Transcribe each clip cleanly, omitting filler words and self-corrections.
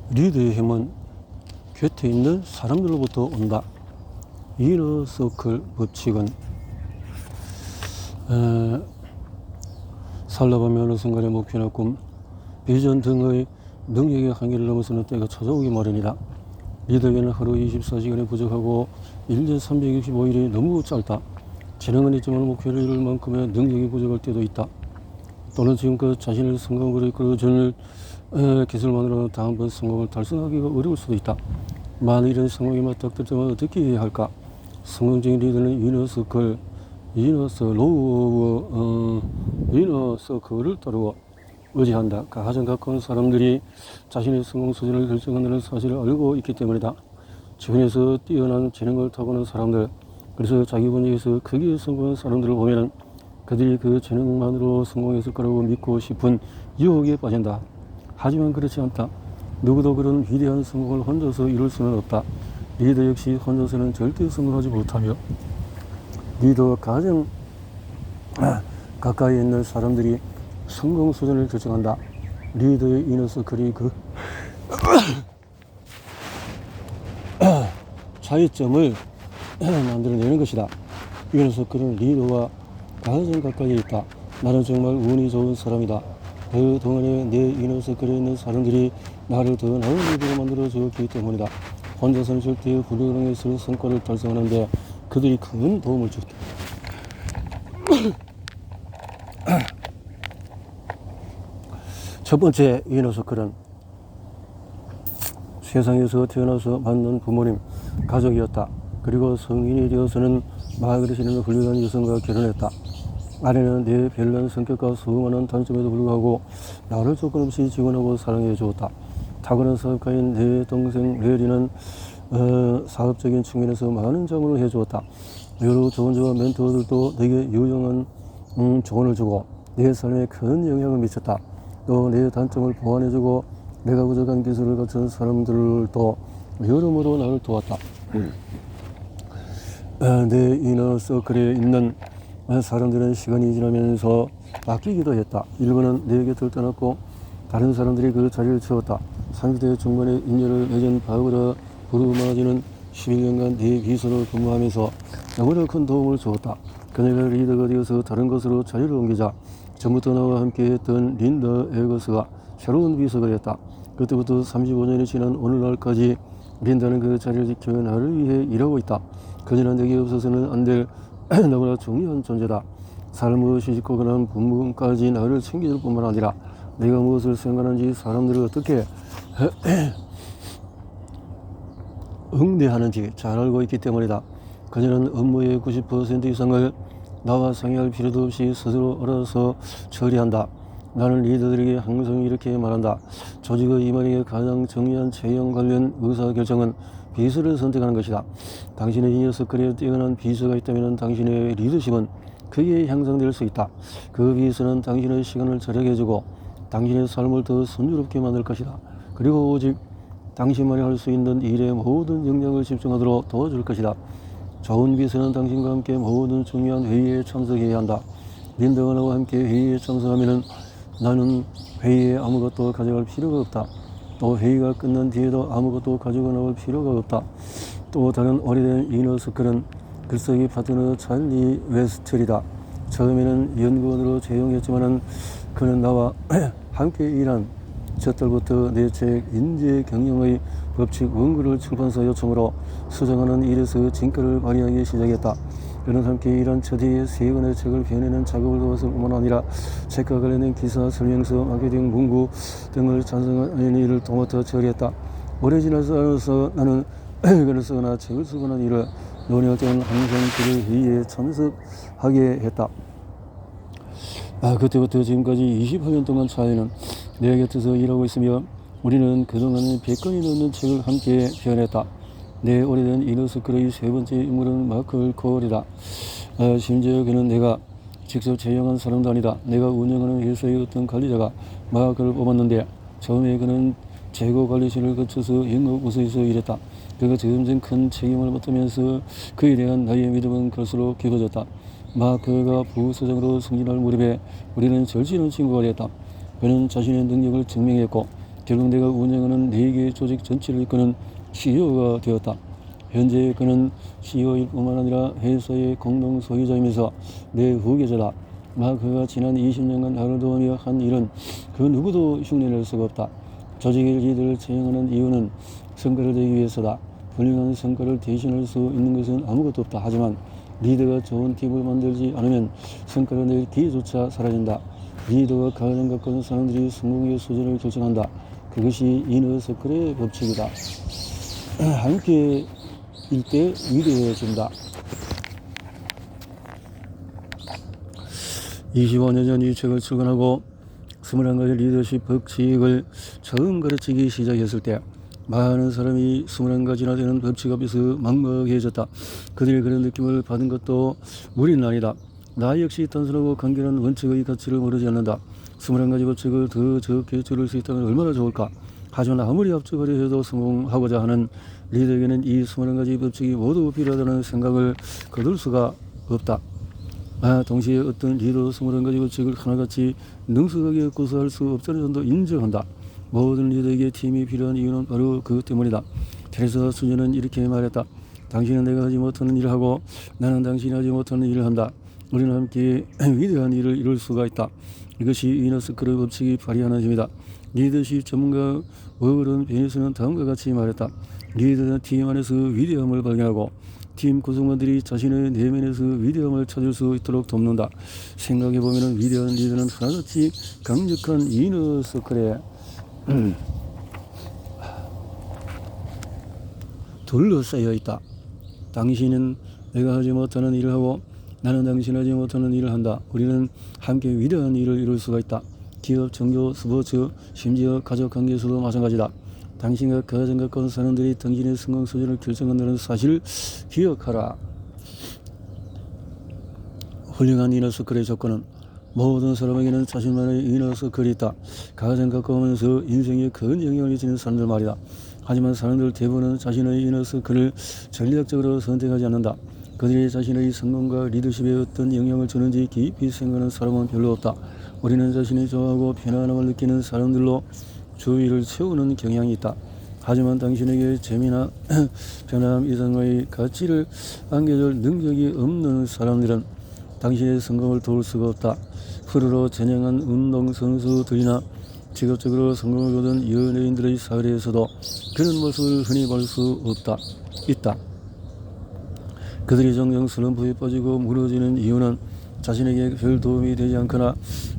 리더의 힘은 곁에 있는 사람들로부터 온다. 이너서클 법칙은 살다보면 어느 순간의 목표나 꿈, 비전 등의 능력의 한계를 넘어서는 때가 찾아오기 마련이다. 리더에게는 하루 24시간이 부족하고 1년 365일이 너무 짧다. 재능은 있지만 목표를 이룰 만큼의 능력이 부족할 때도 있다. 또는 지금껏 자신을 성공으로 이끌어줄 기술만으로는 다음번 성공을 달성하기가 어려울 수도 있다. 만일 이런 상황이 맞닥뜨릴 때만 어떻게 해야 할까? 성공적인 리더는 이너서클을 따르고 의지한다. 가장 가까운 사람들이 자신의 성공 수준을 결정한다는 사실을 알고 있기 때문이다. 주변에서 뛰어난 재능을 타고난 사람들, 그래서 자기 분야에서 크게 성공한 사람들을 보면 그들이 그 재능만으로 성공했을 거라고 믿고 싶은 유혹에 빠진다. 하지만 그렇지 않다. 누구도 그런 위대한 성공을 혼자서 이룰 수는 없다. 리더 역시 혼자서는 절대 성공하지 못하며 리더와 가장 가까이 있는 사람들이 성공 수준을 결정한다. 리더의 이너서클이 그 차이점을 만들어내는 것이다. 이너서클은 리더와 가장 가까이 있다. 나는 정말 운이 좋은 사람이다. 그 동안에 내 이너서클에 있는 사람들이 나를 더 나은 리더로 만들어 주었기 때문이다. 혼자서는 절대 불가능했을 성과를 달성하는데 그들이 큰 도움을 줬다. 첫 번째 이너서클은 세상에서 태어나서 만난 부모님, 가족이었다. 그리고 성인이 되어서는 마그렛이라는 훌륭한 여성과 결혼했다. 아내는 내 별난 성격과 수많은 단점에도 불구하고 나를 조건 없이 지원하고 사랑해 주었다. 탁월한 사업가인 내 동생 레리는 사업적인 측면에서 많은 자문을 해주었다. 여러 조언자와 멘토들도 내게 유용한 조언을 주고 내 삶에 큰 영향을 미쳤다. 또 내 단점을 보완해주고 내가 부족한 기술을 갖춘 사람들도 여러모로 나를 도왔다. 내 이너서클에 있는 사람들은 시간이 지나면서 바뀌기도 했다. 일부는 내 곁을 떠났고 다른 사람들이 그 자리를 채웠다. 30대 중반에 인연을 맺은 바브라 브루마지는 11년간 내 비서로 근무하면서 너무나 큰 도움을 주었다. 그녀가 리더가 되어서 다른 곳으로 자리를 옮기자 전부터 나와 함께 했던 린더 에거스가 새로운 비서가 됐다. 그때부터 35년이 지난 오늘날까지 린다는 그 자리를 지켜 나를 위해 일하고 있다. 그녀는 내게 없어서는 안 될 너무나 중요한 존재다. 삶을 싣고 가는 부분까지 나를 챙겨줄 뿐만 아니라 내가 무엇을 생각하는지 사람들을 어떻게 응대하는지 잘 알고 있기 때문이다. 그녀는 업무의 90% 이상을 나와 상의할 필요도 없이 스스로 알아서 처리한다. 나는 리더들에게 항상 이렇게 말한다. 조직의 이만희의 가장 중요한 채용 관련 의사결정은 비서를 선택하는 것이다. 당신의 이너서클에 뛰어난 비서가 있다면 당신의 리더십은 크게 향상될 수 있다. 그 비서는 당신의 시간을 절약해주고 당신의 삶을 더 순조롭게 만들 것이다. 그리고 오직 당신만이 할 수 있는 일에 모든 역량을 집중하도록 도와줄 것이다. 좋은 비서는 당신과 함께 모든 중요한 회의에 참석해야 한다. 린더가 나와 함께 회의에 참석하면 나는 회의에 아무것도 가져갈 필요가 없다. 또 회의가 끝난 뒤에도 아무것도 가지고 나올 필요가 없다. 또 다른 오래된 이너서클은 글쓰기 파트너 찰리 웨스트리다. 처음에는 연구원으로 채용했지만 그는 나와 함께 일한 첫 달부터 내 책 인재 경영의 법칙 원고를 출판사 요청으로 수정하는 일에서 진가를 발휘하기 시작했다. 그는 함께 일한 첫 해에 3권의 책을 펴내는 작업을 도왔을 뿐만 아니라 책과 관련된 기사, 설명서, 마케팅, 문구 등을 작성하는 일을 도맡아 처리했다. 오래 지나서 나는 글을 쓰거나 책을 쓰거나 일을 논의할 때는 항상 그의 회의에 참석하게 했다. 그때부터 지금까지 28년 동안 차이는 내 곁에서 일하고 있으며 우리는 그동안 100권이 넘는 책을 함께 펴냈다. 내 오래된 이너서클의 세 번째 인물은 마클 콜이다. 심지어 그는 내가 직접 채용한 사람도 아니다. 내가 운영하는 회사의 어떤 관리자가 마클을 뽑았는데 처음에 그는 재고관리실을 거쳐서 영업 부서에서 일했다. 그가 점점 큰 책임을 맡으면서 그에 대한 나의 믿음은 갈수록 깊어졌다. 마크가 부서장으로 승진할 무렵에 우리는 절친한 친구가 되었다. 그는 자신의 능력을 증명했고 결국 내가 운영하는 4개의 조직 전체를 이끄는 CEO가 되었다. 현재 그는 CEO일 뿐만 아니라 회사의 공동 소유자이면서 내 후계자다. 그가 지난 20년간 나를 도우며 한 일은 그 누구도 흉내낼 수가 없다. 조직의 리더를 채용하는 이유는 성과를 내기 위해서다. 훌륭한 성과를 대신할 수 있는 것은 아무것도 없다. 하지만 리더가 좋은 팀을 만들지 않으면 성과를 낼 기회조차 사라진다. 리더가 가장 가까운 사람들이 성공의 수준을 결정한다. 그것이 이너서클의 법칙이다. 함께 일 때 위대해진다. 25년 전 이 책을 출간하고 21가지 리더십 법칙을 처음 가르치기 시작했을 때 많은 사람이 21가지나 되는 법칙 앞에서 막막해졌다. 그들이 그런 느낌을 받은 것도 무리는 아니다. 나 역시 단순하고 간결한 원칙의 가치를 모르지 않는다. 21가지 법칙을 더 적게 줄일 수 있다면 얼마나 좋을까. 하지만 아무리 앞쪽으로 해도 성공하고자 하는 리더에게는 이 21가지 법칙이 모두 필요하다는 생각을 거둘 수가 없다. 동시에 어떤 리더도 21가지 법칙을 하나같이 능숙하게 구사할 수 없다는 점도 인정한다. 모든 리더에게 팀이 필요한 이유는 바로 그것 때문이다. 테레사 수녀는 이렇게 말했다. 당신은 내가 하지 못하는 일을 하고 나는 당신이 하지 못하는 일을 한다. 우리는 함께 위대한 일을 이룰 수가 있다. 이것이 이너서클의 법칙이 발휘하는 힘이다. 리더십 전문가 워런 베니스는 다음과 같이 말했다. 리더는 팀 안에서 위대함을 발견하고 팀 구성원들이 자신의 내면에서 위대함을 찾을 수 있도록 돕는다. 생각해보면 위대한 리더는 하나같이 강력한 이너서클에 둘러싸여 있다. 당신은 내가 하지 못하는 일을 하고 나는 당신이 하지 못하는 일을 한다. 우리는 함께 위대한 일을 이룰 수가 있다. 기업, 종교, 스포츠, 심지어 가족관계에서도 마찬가지다. 당신과 가장 가까운 사람들이 당신의 성공 수준을 결정한다는 사실을 기억하라. 훌륭한 이너서클의 조건은 모든 사람에게는 자신만의 이너서클이 있다. 가장 가까우면서 인생에 큰 영향을 미치는 사람들 말이다. 하지만 사람들 대부분은 자신의 이너서클을 전략적으로 선택하지 않는다. 그들이 자신의 성공과 리더십에 어떤 영향을 주는지 깊이 생각하는 사람은 별로 없다. 우리는 자신이 좋아하고 편안함을 느끼는 사람들로 주위를 채우는 경향이 있다. 하지만 당신에게 재미나 편안함 이상의 가치를 안겨줄 능력이 없는 사람들은 당신의 성공을 도울 수가 없다. 프로로 전향한 운동선수들이나 직업적으로 성공을 거둔 연예인들의 사례에서도 그런 모습을 흔히 볼 수 있다. 그들이 종종 슬럼프에 빠지고 무너지는 이유는 자신에게 별 도움이 되지 않거나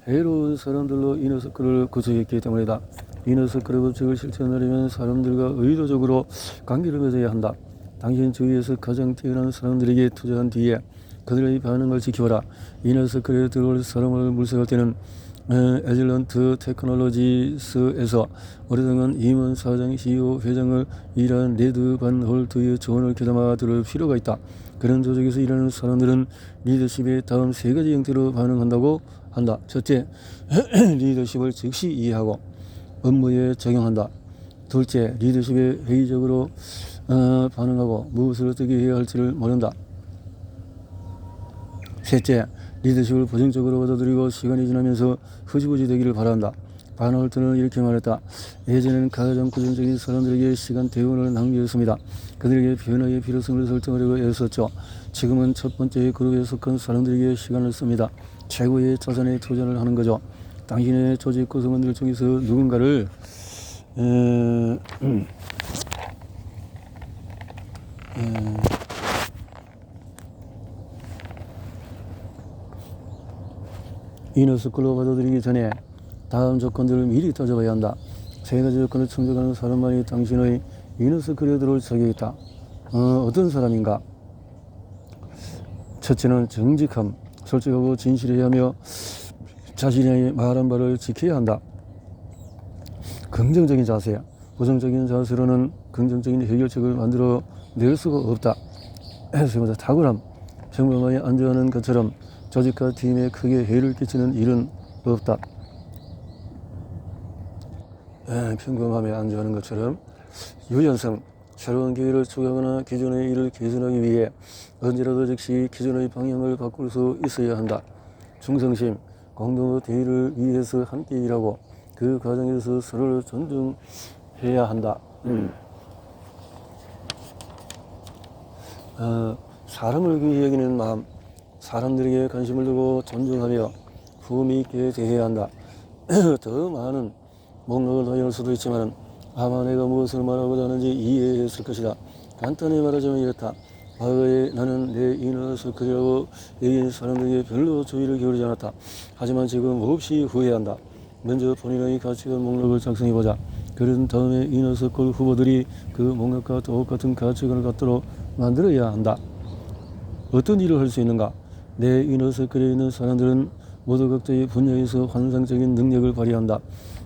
해로운 사람들로 이너서클을 구성했기 때문이다. 이너서클의 법칙을 실천하려면 사람들과 의도적으로 관계를 맺어야 한다. 당신 주위에서 가장 뛰어난 사람들에게 투자한 뒤에 그들의 반응을 지켜보라. 이너서클에 들어올 사람을 물색할 때는 애즐런트 테크놀로지스에서 오랫동안 임원 사장, CEO, 회장을 일한 레드 반 홀트의 조언을 귀담아 들을 필요가 있다. 그런 조직에서 일하는 사람들은 리더십의 다음 3가지 형태로 반응한다고 한다. 첫째, 리더십을 즉시 이해하고 업무에 적용한다. 둘째, 리더십에 회의적으로 반응하고 무엇을 어떻게 해야 할지를 모른다. 셋째, 리더십을 부정적으로 받아들이고 시간이 지나면서 흐지부지 되기를 바란다. 반 홀트는 이렇게 말했다. 예전에는 가장 부정적인 사람들에게 시간 대원을 낭비했습니다. 그들에게 변화의 필요성을 설정하려고 애썼죠. 지금은 첫 번째 그룹에 속한 사람들에게 시간을 씁니다. 최고의 자산에 투자를 하는 거죠. 당신의 조직 구성원들 중에서 누군가를 이너서클로 받아들이기 전에 다음 조건들을 미리 따져봐야 한다. 3가지 조건을 충족하는 사람만이 당신의 이너서클에 들어올 자격이 있다. 어떤 사람인가? 첫째는 정직함, 솔직하고 진실해야 하며 자신의 말한 바를 지켜야 한다. 긍정적인 자세, 부정적인 자세로는 긍정적인 해결책을 만들어 낼 수가 없다. 세 번째, 탁월함, 평범하게 안주하는 것처럼 조직과 팀에 크게 해를 끼치는 일은 없다. 평범함에 안주하는 것처럼 유연성, 새로운 기회를 추구하거나 기존의 일을 개선하기 위해 언제라도 즉시 기존의 방향을 바꿀 수 있어야 한다. 충성심, 공동의 대의를 위해서 함께 일하고 그 과정에서 서로를 존중해야 한다. 사람을 귀히 여기는 마음, 사람들에게 관심을 두고 존중하며 품위 있게 대해야 한다. 더 많은 목록을 더 열 수도 있지만 아마 내가 무엇을 말하고자 하는지 이해했을 것이다. 간단히 말하자면 이렇다. 과거에 나는 내 이너서클이라고 여긴 사람들에게 별로 주의를 기울이지 않았다. 하지만 지금 몹시 후회한다. 먼저 본인의 가치관 목록을 작성해보자. 그런 다음에 이너서클 후보들이 그 목록과 똑같은 가치관을 갖도록 만들어야 한다. 어떤 일을 할 수 있는가? 내 이너서클에 있는 사람들은 모두 각자의 분야에서 환상적인 능력을 발휘한다.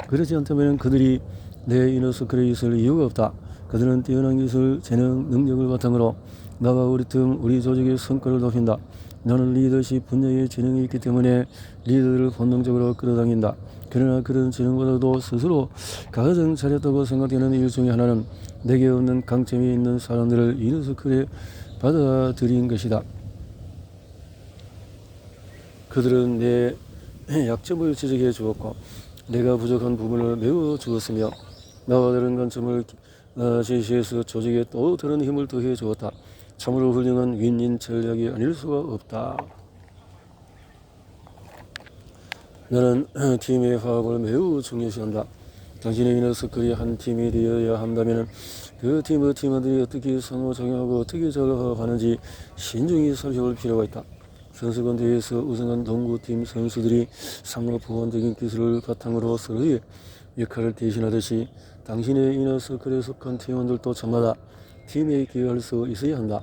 그렇지 않다면 그들이 내 이너서클에 있을 이유가 없다. 그들은 뛰어난 기술, 재능, 능력을 바탕으로 나와 우리 팀, 우리 조직의 성과를 높인다. 나는 리더십 분야에 재능이 있기 때문에 리더들을 본능적으로 끌어당긴다. 그러나 그런 재능보다도 스스로 가장 잘했다고 생각되는 일 중에 하나는 내게 없는 강점이 있는 사람들을 이너서클에 받아들인 것이다. 그들은 내 약점을 지적해 주었고 내가 부족한 부분을 메워 주었으며 나와 다른 관점을 제시해서 조직에 또 다른 힘을 더해 주었다. 참으로 훌륭한 윈윈 전략이 아닐 수가 없다. 나는 팀의 화합을 매우 중요시한다. 당신의 이너서클이 한 팀이 되어야 한다면 그 팀의 팀원들이 어떻게 상호작용하고 어떻게 잘 화합하는지 신중히 살펴볼 필요가 있다. 선수권 대회에서 우승한 농구팀 선수들이 상호 보완적인 기술을 바탕으로 서로의 역할을 대신하듯이 당신의 이너서클에 속한 팀원들도 저마다 팀에 기여할 수 있어야 한다.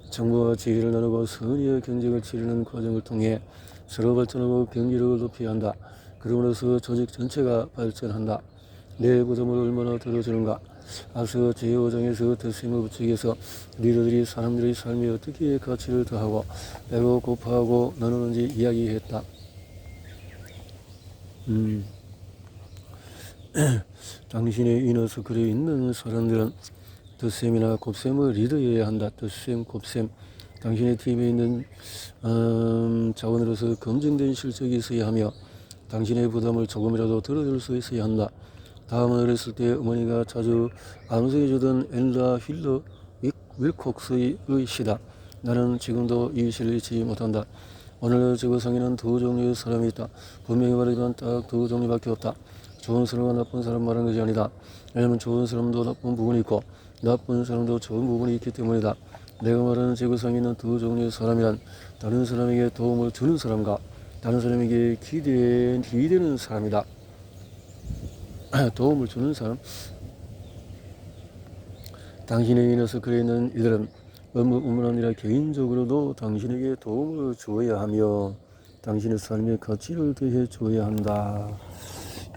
정보와 지혜를 나누고 선의의 경쟁을 치르는 과정을 통해 서로 발전하고 경기력을 높여야 한다. 그러므로서 조직 전체가 발전한다. 내 부담을 얼마나 덜어주는가. 앞서 제5장에서 더스모 부칙에서 리더들이 사람들의 삶에 어떻게 가치를 더하고 빼고 곱하고 나누는지 이야기했다. 당신의 이너서클에 있는 사람들은 더셈이나 곱셈을 리더해야 한다. 더셈, 곱셈. 당신의 팀에 있는 자원으로서 검증된 실적이 있어야 하며 당신의 부담을 조금이라도 덜어줄 수 있어야 한다. 다음은 어렸을 때 어머니가 자주 암송해주던 엘라 힐러 윌콕스의 시다. 나는 지금도 이 시를 잊지 못한다. 오늘 지구상에는 두 종류의 사람이 있다. 분명히 말하지만 딱 두 종류밖에 없다. 좋은 사람과 나쁜 사람 말하는 것이 아니다. 왜냐하면 좋은 사람도 나쁜 부분이 있고 나쁜 사람도 좋은 부분이 있기 때문이다. 내가 말하는 지구상에 있는 두 종류의 사람이란 다른 사람에게 도움을 주는 사람과 다른 사람에게 기대는 사람이다. 도움을 주는 사람. 당신의 이너서클에 있는 이들은 업무뿐만 아니라 개인적으로도 당신에게 도움을 주어야 하며 당신의 삶의 가치를 더해 주어야 한다.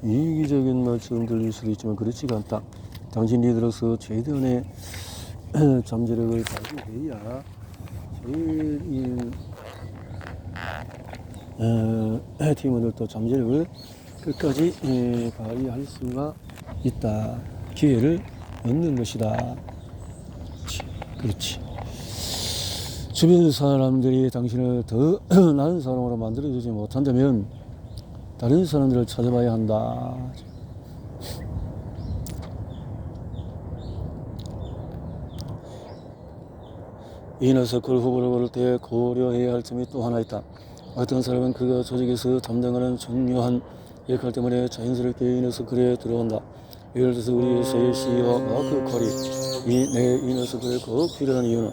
이기적인 말씀 들릴 수도 있지만 그렇지가 않다. 당신 리더로서 최대한의 잠재력을 발휘해야 팀원들도 잠재력을 끝까지 발휘할 수가 있다. 기회를 얻는 것이다. 그렇지. 주변 사람들이 당신을 더 나은 사람으로 만들어주지 못한다면 다른 사람들을 찾아봐야 한다. 이너서클 후보를 고를 때 고려해야 할 점이 또 하나 있다. 어떤 사람은 그가 조직에서 담당하는 중요한 역할 때문에 자연스럽게 이너서클에 들어온다. 예를 들어서 우리 회사의 CEO 마크 콜이 내 이너서클에 꼭 필요한 이유는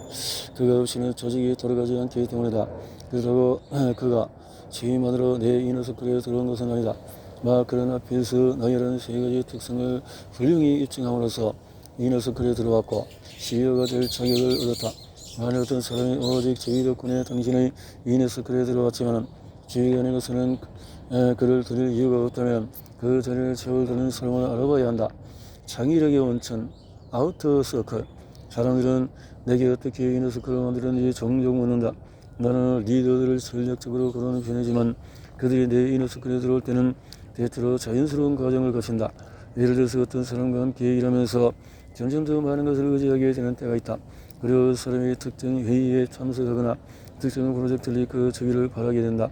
그가 없이는 조직이 돌아가지 않기 때문이다. 그렇다고 그가 취임만으로 내 이너서클에 들어온 것은 아니다. 마크는 앞에서 나열한 세 가지 특성을 훌륭히 입증함으로써 이너서클에 들어왔고 CEO가 될 자격을 얻었다. 만약 어떤 사람이 오직 지휘 덕분에 당신의 이너서클에 들어왔지만 지휘가 아닌 것은 그를 드릴 이유가 없다면 그 자리를 채워드는 사람을 알아봐야 한다. 창의력의 원천, 아우터서클. 사람들은 내게 어떻게 이너서클을 만들었는지 종종 묻는다. 나는 리더들을 전략적으로 고르는 편이지만 그들이 내 이너서클에 들어올 때는 대체로 자연스러운 과정을 거친다. 예를 들어서 어떤 사람과 함께 일하면서 점점 더 많은 것을 의지하게 되는 때가 있다. 그리고 사람이 특정 회의에 참석하거나 특정 프로젝트를 이끌어 주기를 바라게 된다.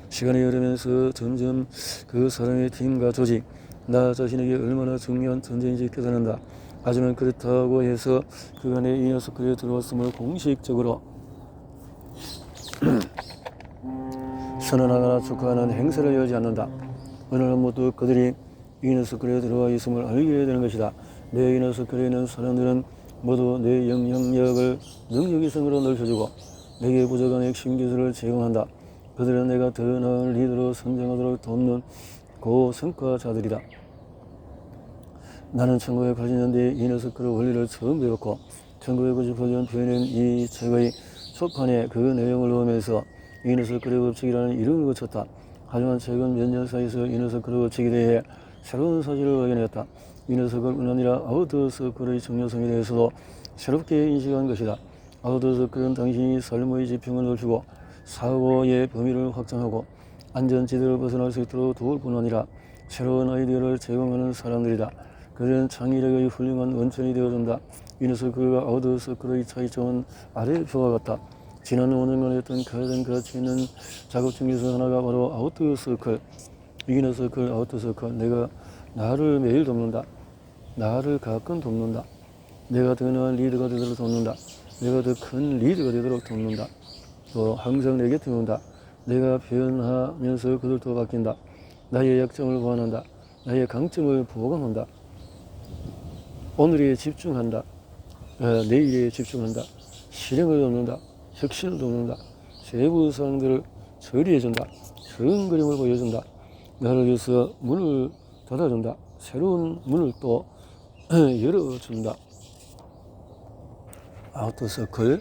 시간이 흐르면서 점점 그 사람의 팀과 조직, 나 자신에게 얼마나 중요한 존재인지 깨닫는다. 하지만 그렇다고 해서 그간의 이너서클에 들어왔음을 공식적으로 선언하거나 축하하는 행사를 열지 않는다. 어느 날 모두 그들이 이너서클에 들어와 있음을 알게 되는 것이다. 내 이너서클에 있는 사람들은 모두 내 영향력을 능력 이상으로 넓혀주고 내게 부족한 핵심 기술을 제공한다. 그들은 내가 더 나은 리더로 성장하도록 돕는 고성과자들이다. 나는 1980년대에 이너서클 원리를 처음 배웠고 1998년 표현한 이 책의 초판에 그 내용을 넣으면서 이너서클의 법칙이라는 이름을 붙였다. 하지만 최근 몇 년 사이에서 이너서클의 법칙에 대해 새로운 사실을 발견했다. 이너서클뿐 아니라 아우터서클의 중요성에 대해서도 새롭게 인식한 것이다. 아우터서클은 당신이 삶의 지평을 넓히고 사고의 범위를 확장하고 안전지대를 벗어날 수 있도록 도울 뿐 아니라 새로운 아이디어를 제공하는 사람들이다. 그들은 창의력의 훌륭한 원천이 되어준다. 이너서클과 아우터서클의 차이점은 아래 표와 같다. 지난 5년간 했던 가장 가치 있는 작업 중에서 하나가 바로 아우터서클. 이너서클, 아우터서클. 내가 나를 매일 돕는다. 나를 가끔 돕는다. 내가 더 나은 리더가 되도록 돕는다. 내가 더 큰 리더가 되도록 돕는다. 또 항상 내 곁에 온다. 내가 변하면서 그들도 바뀐다. 나의 약점을 보완한다. 나의 강점을 보강한다. 오늘에 집중한다. 내일에 집중한다. 실행을 돕는다. 혁신을 돕는다. 세부 사항들을 처리해준다. 큰 그림을 보여준다. 나를 위해서 문을 닫아준다. 새로운 문을 또 열어준다. 아우터서클.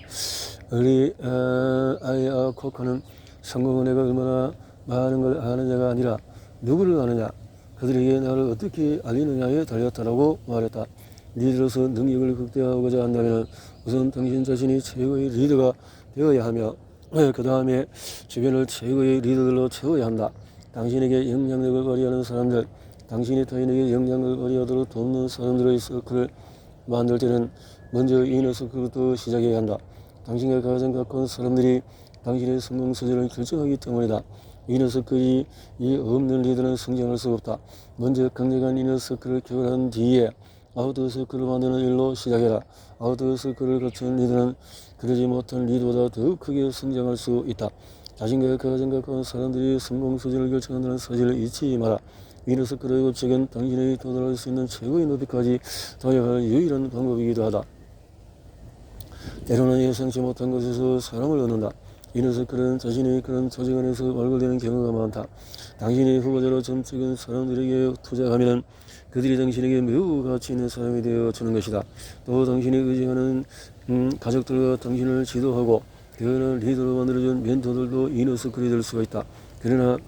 우리 아이아 코커는 성공은 내가 얼마나 많은 걸 아느냐가 아니라 누구를 아느냐, 그들에게 나를 어떻게 알리느냐에 달렸다라고 말했다. 리더로서 능력을 극대화하고자 한다면 우선 당신 자신이 최고의 리더가 되어야 하며 그 다음에 주변을 최고의 리더들로 채워야 한다. 당신에게 영향력을 발휘하는 사람들, 당신이 타인에게 영향력을 발휘하도록 돕는 사람들의 서클을 만들 때는 먼저 이너서클부터 시작해야 한다. 당신과 가장 가까운 사람들이 당신의 성공 소재를 결정하기 때문이다. 이너서클이 없는 리더는 성장할 수 없다. 먼저 강력한 이너서클을 개발한 뒤에 아우터서클을 만드는 일로 시작해라. 아우터서클을 갖춘 리더는 그러지 못한 리더보다 더 크게 성장할 수 있다. 자신과 가장 가까운 사람들이 성공 소재를 결정한다는 사실을 잊지 마라. 이너서클의 법칙은 당신이 도달할 수 있는 최고의 높이까지 도약할 유일한 방법이기도 하다. 때로는 예상치 못한 곳에서 사람을 얻는다. 이너서클은 자신이 그런 조직 안에서 발굴되는 경우가 많다. 당신이 후보자로 점찍은 사람들에게 투자하면 그들이 당신에게 매우 가치 있는 사람이 되어 주는 것이다. 또 당신이 의지하는 가족들과 당신을 지도하고 그런 리더로 만들어준 멘토들도 이너서클이 될 수가 있다. 그러나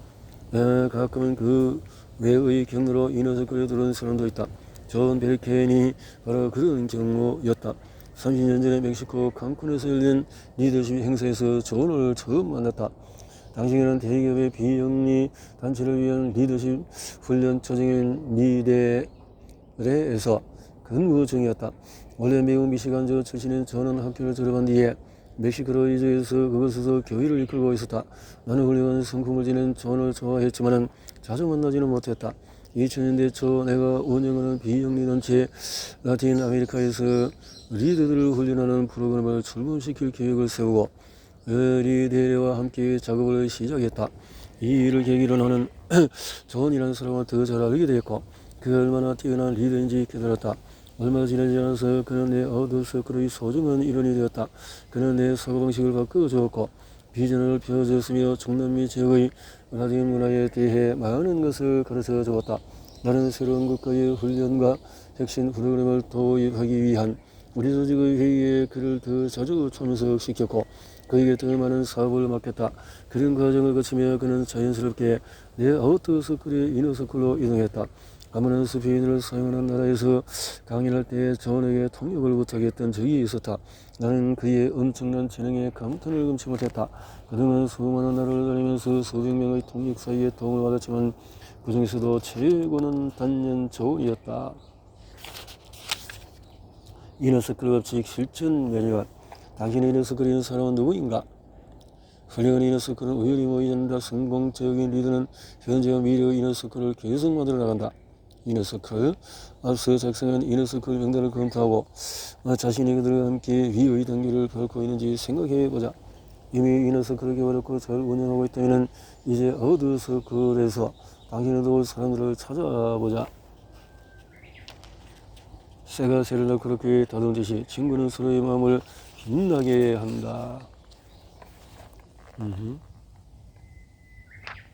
가끔은 그 외의 경로로 이너서클에 들어온 사람도 있다. 존 베르켄이 바로 그런 경우였다. 30년 전에 멕시코 칸쿤에서 열린 리더십 행사에서 존을 처음 만났다. 당시에는 대기업의 비영리 단체를 위한 리더십 훈련 조정인 미데레에서 근무 중이었다. 원래 미국 미시간주 출신인 존은 학교를 졸업한 뒤에 멕시코로 이주해서 그곳에서 교회를 이끌고 있었다. 나는 훌륭한 성품을 지닌 존을 좋아했지만 자주 만나지는 못했다. 2000년대 초 내가 운영하는 비영리 단체 라틴 아메리카에서 리더들을 훈련하는 프로그램을 출범시킬 계획을 세우고 리데레와 함께 작업을 시작했다. 이 일을 계기로 나는 존이라는 사람을 더 잘 알게 되었고 그가 얼마나 뛰어난 리더인지 깨달았다. 얼마 지나지 않아서 그는 내 아우터서클의 소중한 일원이 되었다. 그는 내 사고방식을 바꿔주었고 비전을 펴주었으며 중남미 지역의 라틴 문화에 대해 많은 것을 가르쳐 주었다. 나는 새로운 국가의 훈련과 혁신 프로그램을 도입하기 위한 우리 조직의 회의에 그를 더 자주 참석시켰고 그에게 더 많은 사업을 맡겼다. 그런 과정을 거치며 그는 자연스럽게 내 아우터서클의 이너서클로 이동했다. 아무런 스페인어를 사용하는 나라에서 강연할 때 존에게 통역을 부탁했던 적이 있었다. 나는 그의 엄청난 재능에 감탄을 금치 못했다. 그동안 수많은 나라를 다니면서 수백 명의 통역사의 도움을 받았지만 그 중에서도 최고는 단연 존이었다. 이너서클 법칙 실천 매뉴얼. 당신의 이너서클인 사람은 누구인가? 훌륭한 이너서클은 우연히 모이지 않는다. 성공적인 리더는 현재와 미래의 이너서클을 계속 만들어 나간다. 이너서클. 앞서 작성한 이너서클 명단을 검토하고 자신이 그들과 함께 위의 단계를 밟고 있는지 생각해보자. 이미 이너서클을 개발했고 잘 운영하고 있다면 이제 어드서클에서 당신을 도울 사람들을 찾아보자. 새가 새를 낳고 그렇게 다듬듯이 친구는 서로의 마음을 빛나게 한다.